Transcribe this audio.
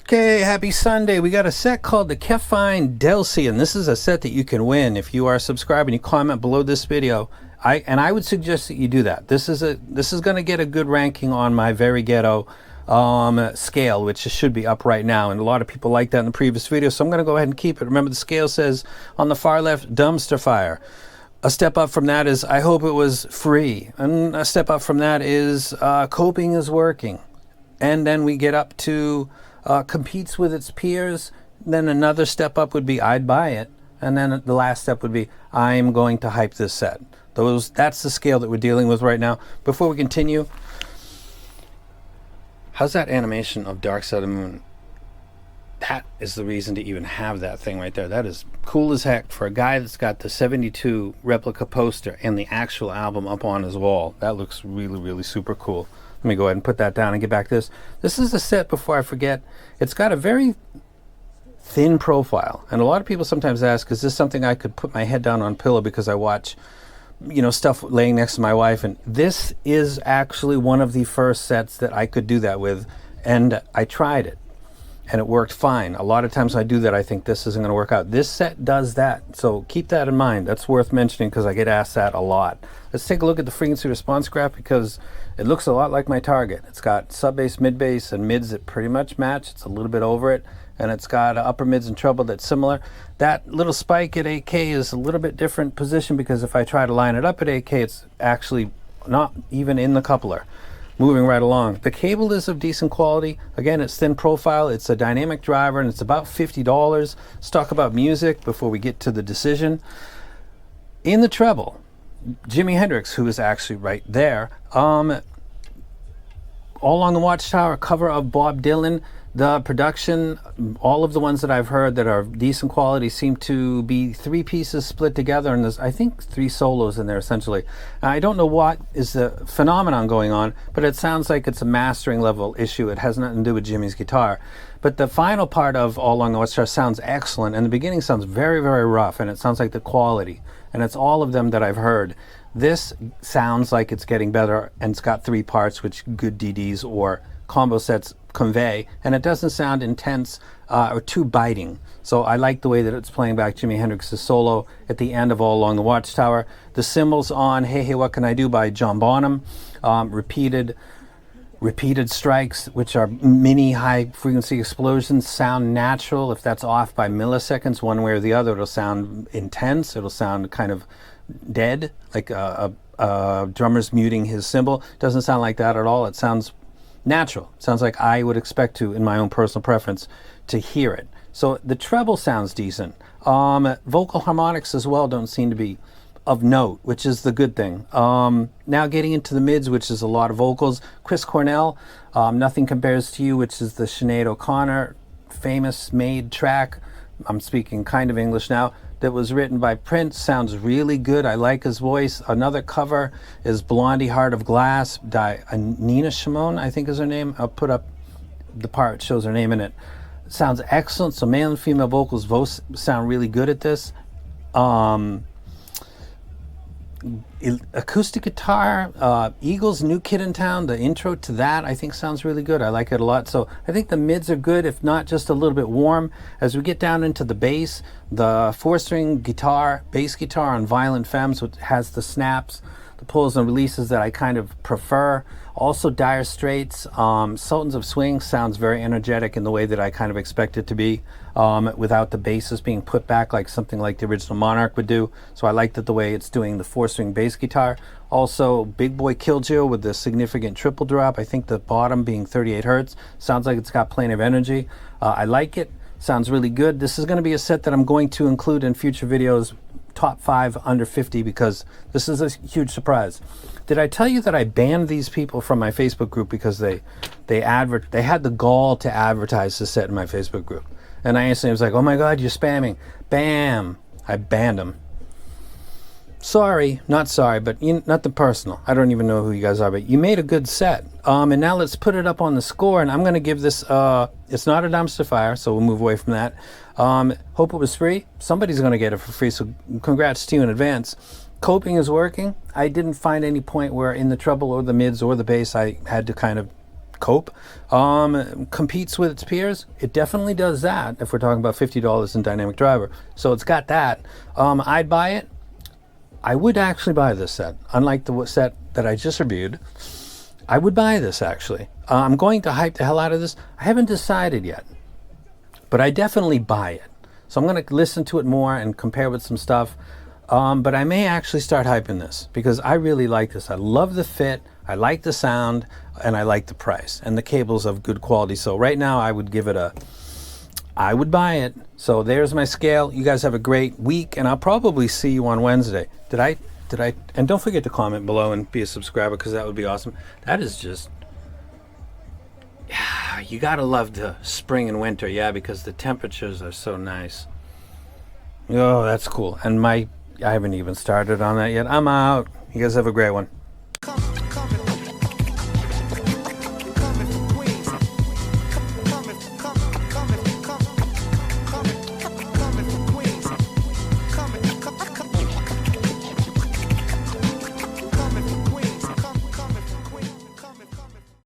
Okay, happy Sunday. We got a set called the KEFINE Delci, and this is a set that you can win if you are subscribed and you comment below this video. I would suggest that you do that. This is going to get a good ranking on my very ghetto scale, which should be up right now, and a lot of people like that in the previous video, so I'm going to go ahead and keep it. Remember, the scale says on the far left, dumpster fire. A step up from that is I hope it was free, and a step up from that is coping is working, and then we get up to competes with its peers. Then another step up would be I'd buy it, and then the last step would be I'm going to hype this set. That's the scale that we're dealing with right now. Before we continue, how's that animation of Dark Side of the Moon? That is the reason to even have that thing right there. That is cool as heck for a guy that's got the 72 replica poster and the actual album up on his wall. That looks really, really super cool. Let me go ahead and put that down and get back to this. This is the set, before I forget. It's got a very thin profile, and a lot of people sometimes ask, is this something I could put my head down on a pillow because I watch, you know, stuff laying next to my wife? And this is actually one of the first sets that I could do that with, and I tried it and it worked fine. A lot of times when I do that, I think this isn't going to work out. This set does that, so keep that in mind. That's worth mentioning because I get asked that a lot. Let's take a look at the frequency response graph because it looks a lot like my target. It's got sub bass, mid bass, and mids that pretty much match. It's a little bit over it, and it's got upper mids and treble that's similar. That little spike at 8K is a little bit different position because if I try to line it up at 8K, it's actually not even in the coupler. Moving right along. The cable is of decent quality. Again, it's thin profile. It's a dynamic driver, and it's about $50. Let's talk about music before we get to the decision. In the treble, Jimi Hendrix, who is actually right there. All Along the Watchtower, cover of Bob Dylan. The production, all of the ones that I've heard that are decent quality seem to be three pieces split together, and there's, I think, 3 solos in there essentially. Now, I don't know what is the phenomenon going on, but it sounds like it's a mastering level issue. It has nothing to do with Jimmy's guitar. But the final part of All Along the Watchtower sounds excellent, and the beginning sounds very, very rough, and it sounds like the quality. And it's all of them that I've heard. This sounds like it's getting better, and it's got 3 parts, which good DDs or combo sets convey, and it doesn't sound intense or too biting. So I like the way that it's playing back Jimi Hendrix's solo at the end of All Along the Watchtower. The cymbals on Hey Hey What Can I Do by John Bonham, repeated strikes, which are mini high frequency explosions, sound natural. If that's off by milliseconds one way or the other, it'll sound intense. It'll sound kind of dead, like a drummer's muting his cymbal. Doesn't sound like that at all. It sounds natural. Sounds like I would expect to, in my own personal preference, to hear it. So the treble sounds decent. Vocal harmonics as well don't seem to be of note, which is the good thing. Now getting into the mids, which is a lot of vocals. Chris Cornell, Nothing Compares to You, which is the Sinead O'Connor famous made track. I'm speaking kind of English now. That was written by Prince, sounds really good. I like his voice. Another cover is Blondie Heart of Glass by Nina Simone, I think is her name. I'll put up the part, shows her name in it. Sounds excellent. So male and female vocals both sound really good at this. Acoustic guitar, Eagles' New Kid in Town, the intro to that I think sounds really good. I like it a lot. So I think the mids are good, if not just a little bit warm. As we get down into the bass, the 4-string guitar, bass guitar on Violent Femmes, which has the snaps, the pulls and releases that I kind of prefer. Also Dire Straits, Sultans of Swing sounds very energetic in the way that I kind of expect it to be, without the basses being put back like something like the original Monarch would do. So I like that the way it's doing the 4-string bass guitar. Also Big Boy Killjoy with the significant triple drop. I think the bottom being 38 Hertz. Sounds like it's got plenty of energy. I like it. Sounds really good. This is going to be a set that I'm going to include in future videos, top 5 under 50, because this is a huge surprise. Did I tell you that I banned these people from my Facebook group because they had the gall to advertise this set in my Facebook group? And I instantly was like, oh my God, you're spamming. Bam! I banned them. Sorry, not sorry, but nothing personal. I don't even know who you guys are, but you made a good set. And now let's put it up on the score, and I'm going to give this, it's not a dumpster fire, so we'll move away from that. Hope it was free. Somebody's going to get it for free, so congrats to you in advance. Coping is working. I didn't find any point where in the treble or the mids or the bass I had to kind of cope, competes with its peers. It definitely does that if we're talking about $50 in dynamic driver. So it's got that. I'd buy it. I would actually buy this set. Unlike the set that I just reviewed, I would buy this actually. I'm going to hype the hell out of this. I haven't decided yet, but I definitely buy it. So I'm going to listen to it more and compare with some stuff. But I may actually start hyping this because I really like this. I love the fit, I like the sound, and I like the price. And the cable's of good quality. So right now I would give it I would buy it. So there's my scale. You guys have a great week, and I'll probably see you on Wednesday. Did I? And don't forget to comment below and be a subscriber because that would be awesome. That is just, yeah, you gotta love the spring and winter, yeah, because the temperatures are so nice. Oh, that's cool. And I haven't even started on that yet. I'm out. You guys have a great one.